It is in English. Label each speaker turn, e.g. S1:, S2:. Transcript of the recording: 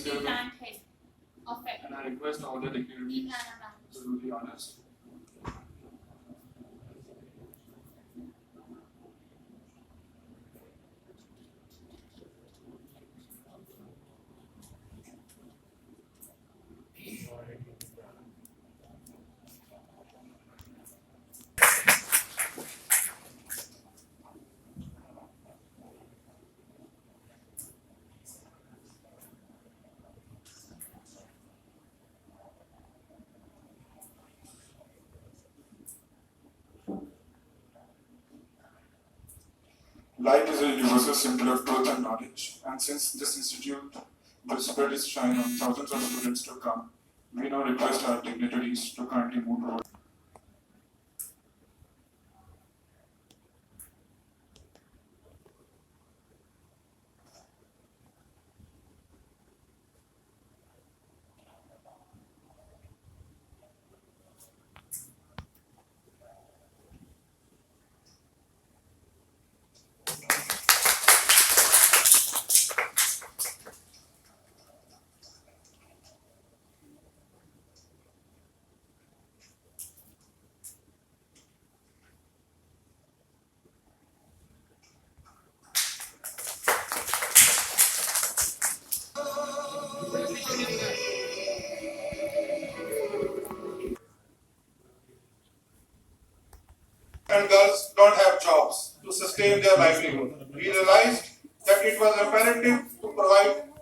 S1: the plant head of it.
S2: And I request all the dignitaries
S1: Neemrana.
S2: to do the honors. Light is a universal symbol of truth and knowledge, and since this institute will spread its shine on thousands of students to come, we now request our dignitaries to kindly move forward.
S3: And girls don't have jobs to sustain their livelihood. We realized that it was imperative to provide